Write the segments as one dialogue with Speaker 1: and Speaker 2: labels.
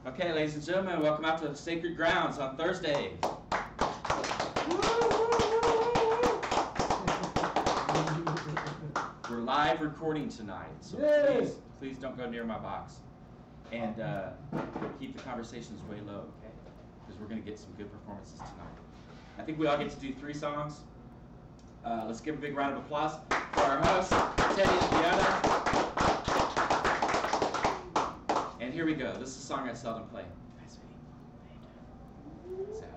Speaker 1: Okay, ladies and gentlemen, welcome out to Sacred Grounds on Thursday. We're live recording tonight, so please don't go near my box. And keep the conversations way low, okay? Because we're going to get some good performances tonight. I think we all get to do 3 songs. Let's give a big round of applause for our hosts, Teddy and Fiona. And here we go. This is a song I seldom play. Hi, sweetie. How you doing? Say hi.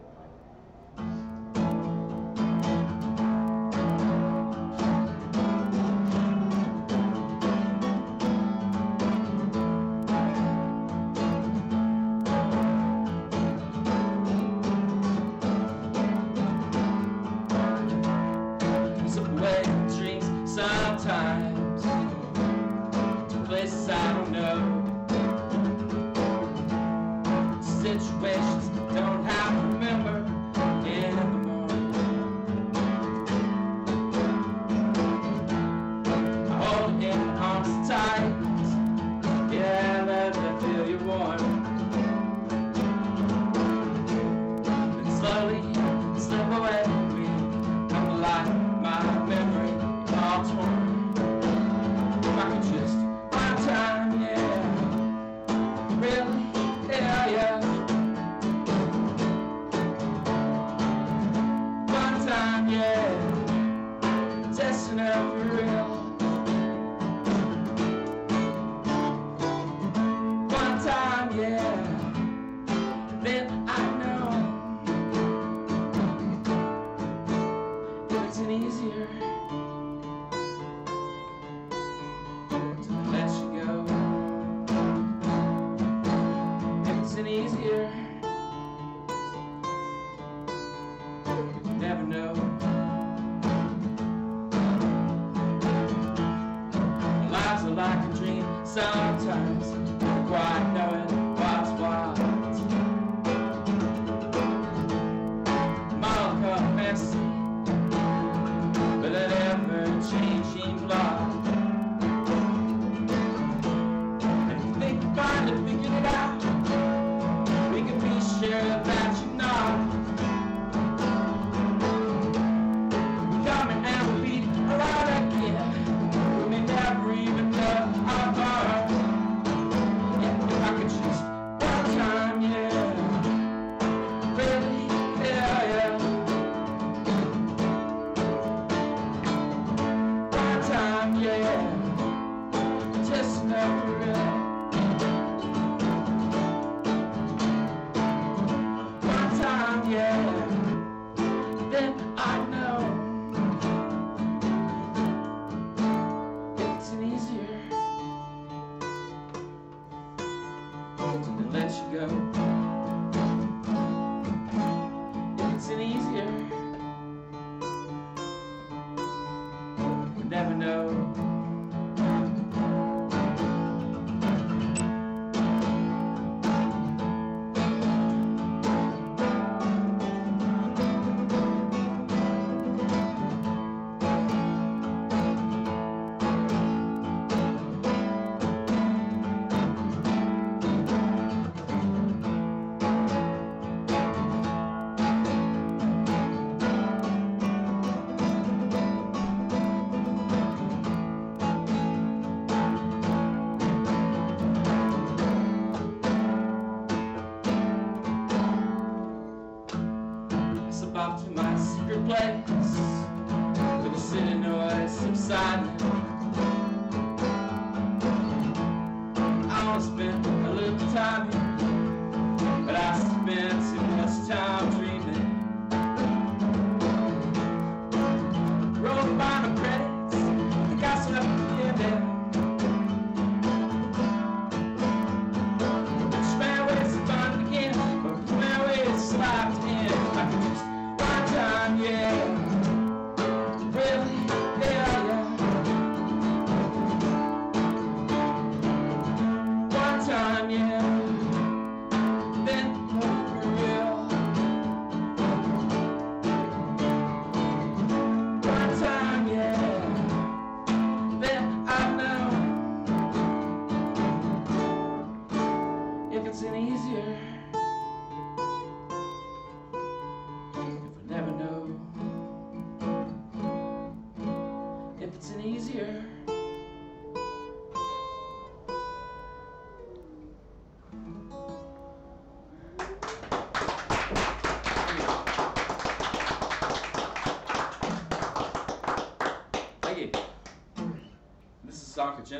Speaker 1: Sometimes to places I don't know, situations don't have to remember in the morning. I hold it in my arms tight, yeah, let me feel you warm, and slowly slip away from me. I'm like my memory all torn. If I could just one time, yeah, really, yeah. One time, yeah, testing out for real. One time, yeah, then I know it's an easier easier. You never know. Lives are like a dream. Sometimes not quite knowing what's what. Model come messy, but an ever-changing block. And if you think you finally figured it out, we can be sure that you're not. We're coming and we'll be around again. We may never even know how far. Yeah, if I could just one time, yeah, really, yeah. One time, yeah, just never real. Yeah, then I know it's an easier to let you go. It's an easier, you never know.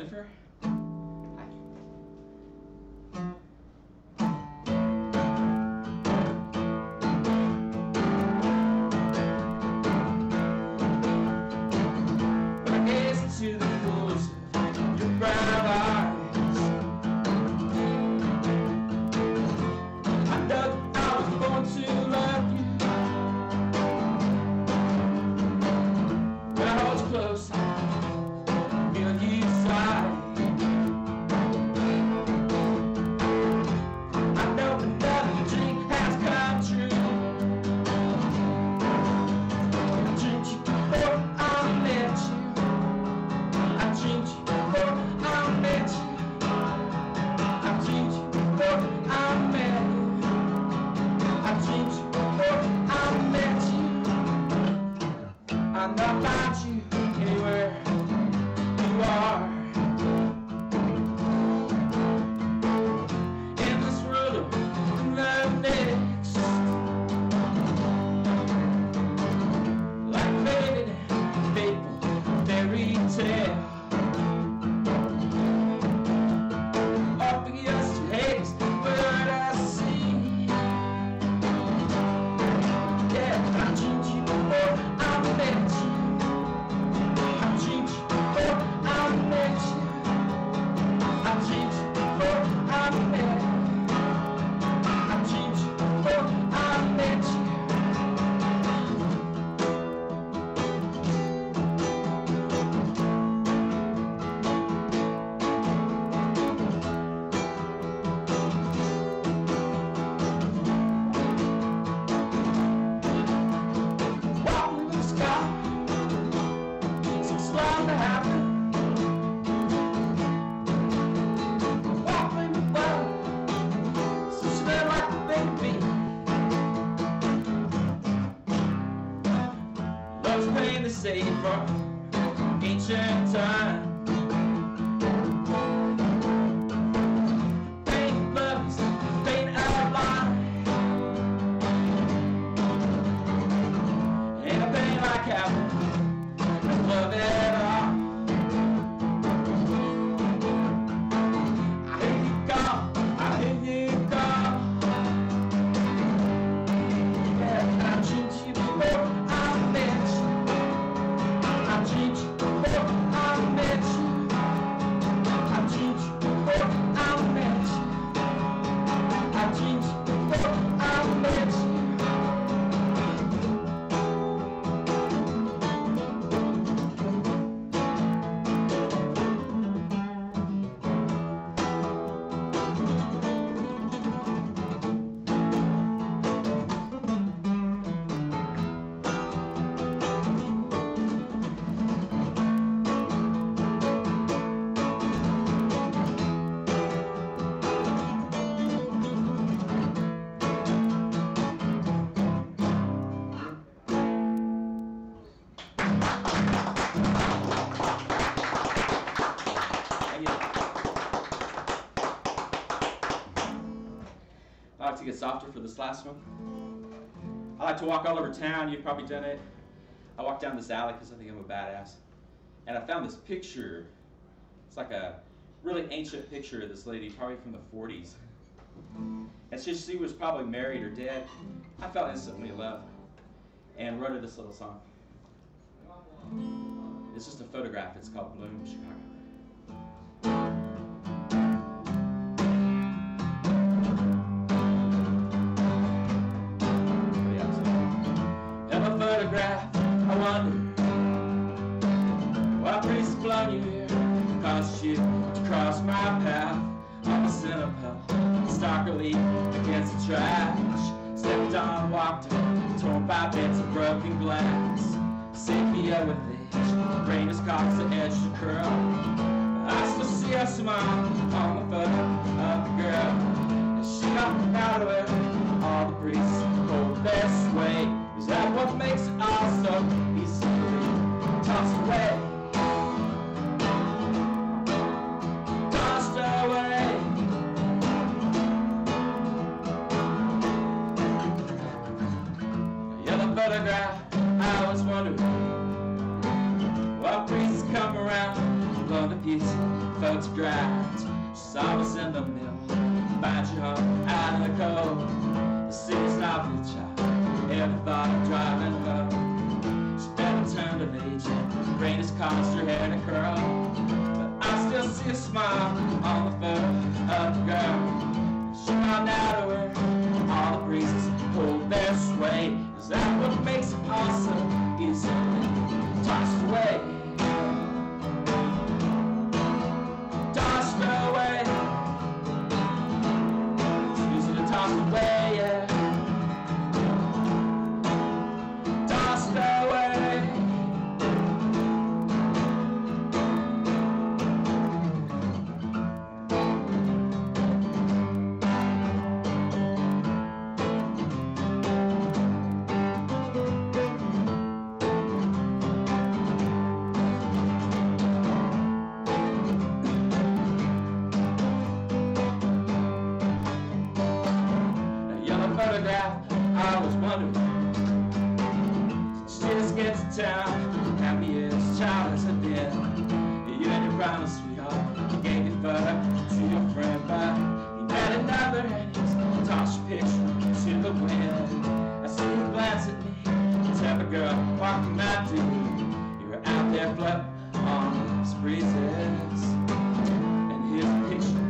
Speaker 1: Jennifer. Hi. When I gaze into the pools of your brown eyes, I know I was born to love you. When I hold you close, feel you sigh. I know another dream has come true. I dreamed you before I met you. I dreamed you before I met you. I dreamed you before I met you. I dreamed you before I met you. I know about you anywhere you are. In this world of love next, like faded fateful fairy tale. Up against your haze, word I see. Yeah, I dreamed you before I met you. I dreamed you before I met you. I dreamed you before I met you. I dreamed you before I met you. Walking in the sky, it's long to happen. Walking the world, so smell like a baby. Love's pain to save from ancient time. Pain loves, pain outline. Ain't a pain like having love at all. I hear you call, I hear you call. Yeah, I dreamed you before I met you. I dreamed you before I met you. I dreamed you before I met you. I dreamed you before I met you. I like to get softer for this last one. I like to walk all over town. You've probably done it. I walk down this alley because I think I'm a badass. And I found this picture. It's like a really ancient picture of this lady, probably from the 40s. And she was probably married or dead. I fell instantly in love and wrote her this little song. It's just a photograph. It's called Bloom, Chicago. Photograph, I wonder what breeze has blown you here, caused you to cross my path. I'm a centipede, stalker leaf against the trash. Stepped on, walked on, torn by bits of broken glass. Sepia with itch, brain is caught the edge to curl. I still see her smile on the photo of the girl, and she got out of it. All the breeze go this way. Is that what makes it all so easily tossed away? Tossed away. A yellow photograph, I was wondering what breezes come around, blow the piece to grind. She saw us in the mill, find your home out of the cold. The city's not for the child, ever thought of driving low. She never turned of age, rain has caused her hair to curl. But I still see a smile on the face of the girl. She found out where all the breezes hold their sway. Is that what makes it awesome? Easily tossed away. Tossed away. It's easy to toss away, yeah. Tossed away. I was wondering, she just gets to town, happiest child has been. You and your brown sweetheart, you gave your photo to your friend, but he had another and he's tossed your picture to the wind. I see you glance at me, tell the girl, walking my dude, you were out there floating on those breezes. And here's a picture,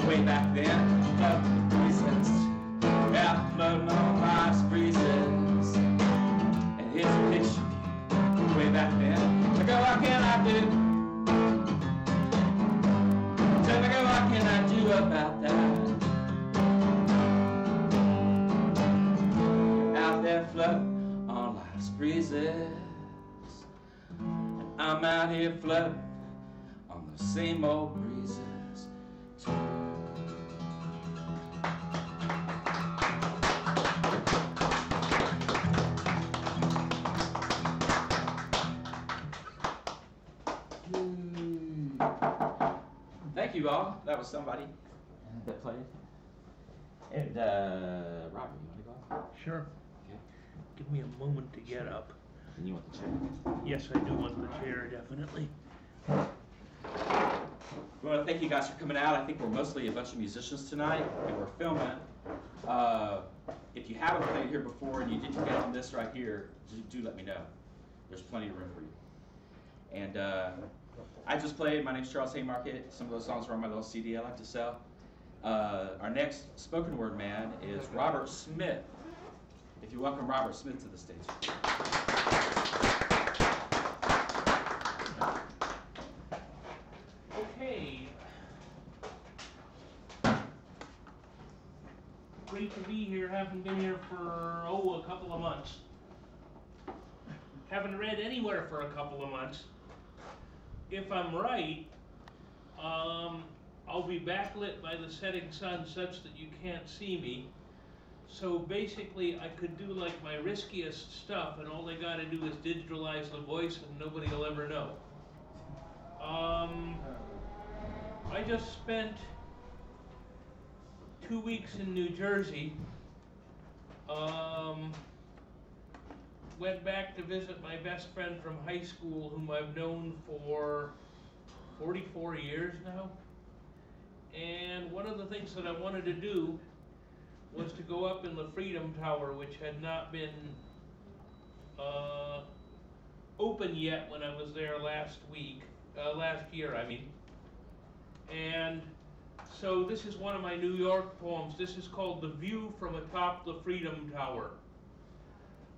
Speaker 1: way back then, of the breezes. Out floating on life's breezes. And here's a picture, way back then. I go, what can I do? Tell me, what can I do about that? Out there floating on life's breezes. And I'm out here floating on the same old breezes too. Thank you all. That was somebody that played. And Robert, you want to go?
Speaker 2: Sure.
Speaker 1: Okay.
Speaker 2: Give me a moment to get up.
Speaker 1: And you want the chair?
Speaker 2: Yes, I do want the chair, definitely.
Speaker 1: We want to thank you guys for coming out. I think we're mostly a bunch of musicians tonight, and we're filming. If you haven't played here before and you didn't get on this right here, do let me know. There's plenty of room for you. And I just played. My name's Charles Haymarket. Some of those songs are on my little CD I like to sell. Our next spoken word man is Robert Smith. If you welcome Robert Smith to the stage.
Speaker 2: Okay. Great to be here. Haven't been here for, a couple of months. Haven't read anywhere for a couple of months. If I'm right, I'll be backlit by the setting sun such that you can't see me. So basically I could do like my riskiest stuff and all they gotta do is digitalize the voice and nobody will ever know. I just spent 2 weeks in New Jersey. Went back to visit my best friend from high school, whom I've known for 44 years now. And one of the things that I wanted to do was to go up in the Freedom Tower, which had not been open yet when I was there last year, I mean. And so this is one of my New York poems. This is called The View from Atop the Freedom Tower.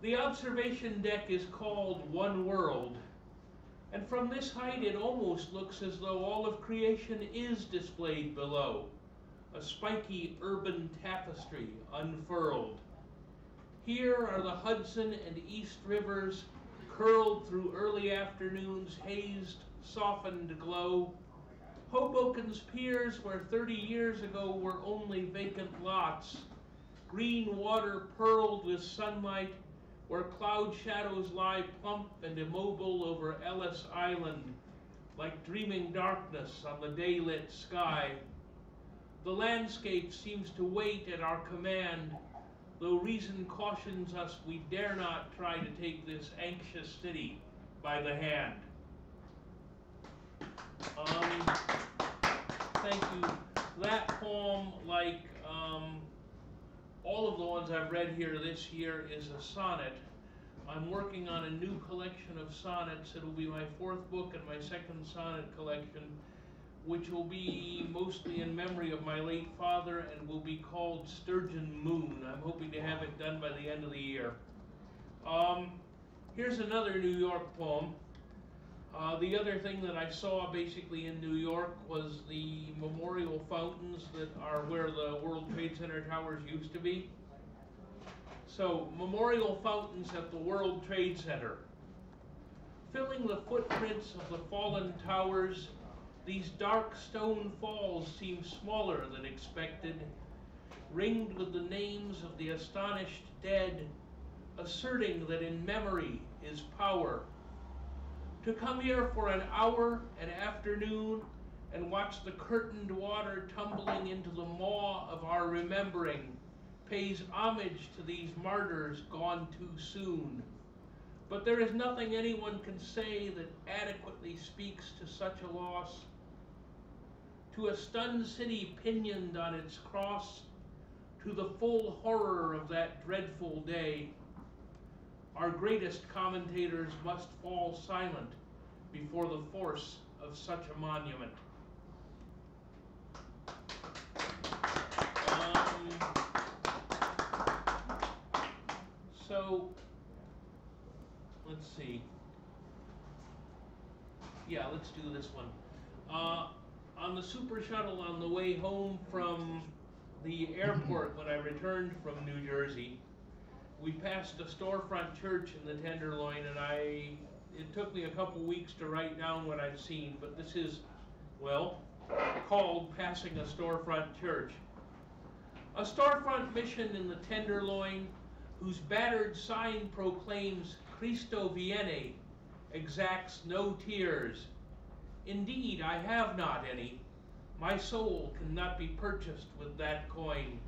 Speaker 2: The observation deck is called One World, and from this height it almost looks as though all of creation is displayed below, a spiky urban tapestry unfurled. Here are the Hudson and East Rivers curled through early afternoon's hazed, softened glow. Hoboken's piers, where 30 years ago were only vacant lots, green water pearled with sunlight, where cloud shadows lie plump and immobile over Ellis Island, like dreaming darkness on the day-lit sky. The landscape seems to wait at our command, though reason cautions us we dare not try to take this anxious city by the hand. poem, like all of the ones I've read here this year, is a sonnet. I'm working on a new collection of sonnets. It'll be my 4th book and my 2nd sonnet collection, which will be mostly in memory of my late father and will be called Sturgeon Moon. I'm hoping to have it done by the end of the year. Here's another New York poem. The other thing that I saw basically in New York was the memorial fountains that are where the World Trade Center towers used to be. So, memorial fountains at the World Trade Center. Filling the footprints of the fallen towers, these dark stone falls seem smaller than expected, ringed with the names of the astonished dead, asserting that in memory is power. To come here for an hour, an afternoon, and watch the curtained water tumbling into the maw of our remembering pays homage to these martyrs gone too soon. But there is nothing anyone can say that adequately speaks to such a loss. To a stunned city pinioned on its cross, to the full horror of that dreadful day, our greatest commentators must fall silent before the force of such a monument. So, let's see. Yeah, let's do this one. On the super shuttle on the way home from the airport when I returned from New Jersey, we passed a storefront church in the Tenderloin, and it took me a couple weeks to write down what I'd seen, but this is, well, called Passing a Storefront Church. A storefront mission in the Tenderloin whose battered sign proclaims Cristo Viene, exacts no tears. Indeed, I have not any. My soul cannot be purchased with that coin.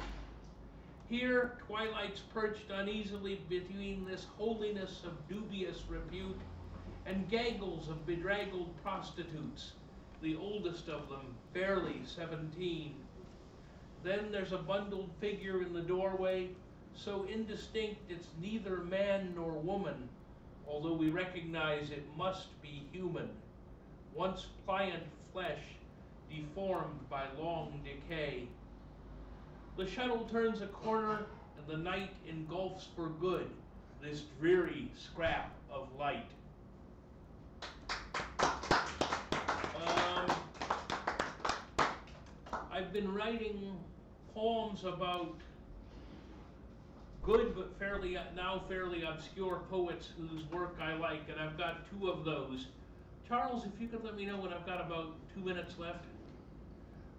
Speaker 2: Here, twilights perched uneasily between this holiness of dubious repute and gaggles of bedraggled prostitutes, the oldest of them barely 17. Then there's a bundled figure in the doorway, so indistinct it's neither man nor woman, although we recognize it must be human, once pliant flesh deformed by long decay. The shuttle turns a corner and the night engulfs for good this dreary scrap of light. I've been writing poems about good but now fairly obscure poets whose work I like, and I've got 2 of those. Charles, if you could let me know when I've got about 2 minutes left.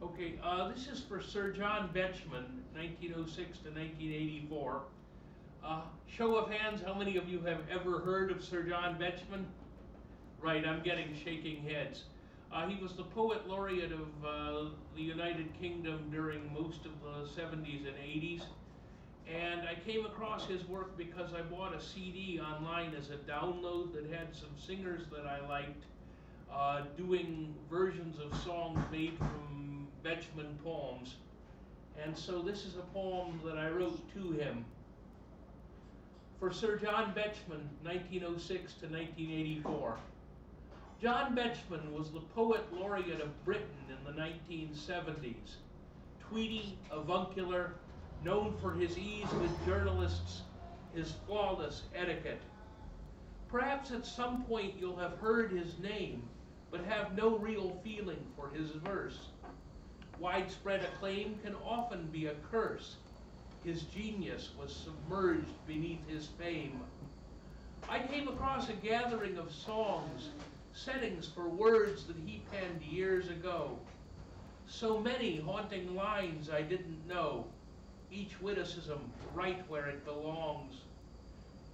Speaker 2: Okay, this is for Sir John Betjeman, 1906 to 1984. Show of hands, how many of you have ever heard of Sir John Betjeman? Right, I'm getting shaking heads. He was the poet laureate of the United Kingdom during most of the 70s and 80s. And I came across his work because I bought a CD online as a download that had some singers that I liked doing versions of songs made from Betjeman poems. And so this is a poem that I wrote to him. For Sir John Betjeman, 1906 to 1984. John Betjeman was the poet laureate of Britain in the 1970s. Tweedy, avuncular, known for his ease with journalists, his flawless etiquette. Perhaps at some point you'll have heard his name, but have no real feeling for his verse. Widespread acclaim can often be a curse. His genius was submerged beneath his fame. I came across a gathering of songs, settings for words that he penned years ago. So many haunting lines I didn't know, each witticism right where it belongs.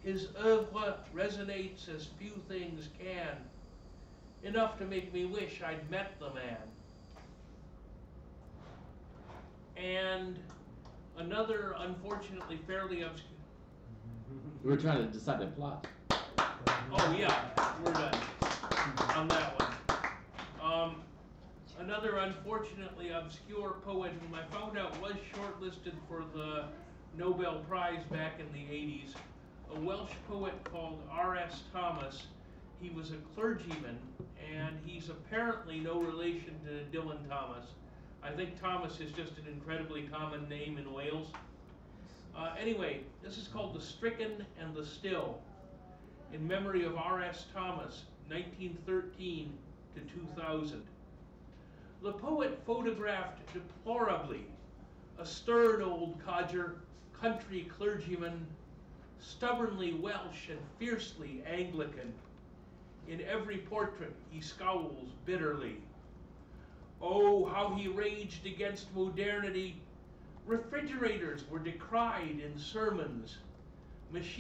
Speaker 2: His oeuvre resonates as few things can, enough to make me wish I'd met the man. And another, unfortunately, fairly obscure.
Speaker 3: We were trying to decide the plot.
Speaker 2: Oh yeah, we're done on that one. another unfortunately obscure poet whom I found out was shortlisted for the Nobel Prize back in the 80s, a Welsh poet called R.S. Thomas. He was a clergyman, and he's apparently no relation to Dylan Thomas. I think Thomas is just an incredibly common name in Wales. Anyway, this is called The Stricken and the Still, in memory of R.S. Thomas, 1913 to 2000. The poet photographed deplorably a stern old codger, country clergyman, stubbornly Welsh and fiercely Anglican. In every portrait he scowls bitterly. Oh, how he raged against modernity. Refrigerators were decried in sermons. Machines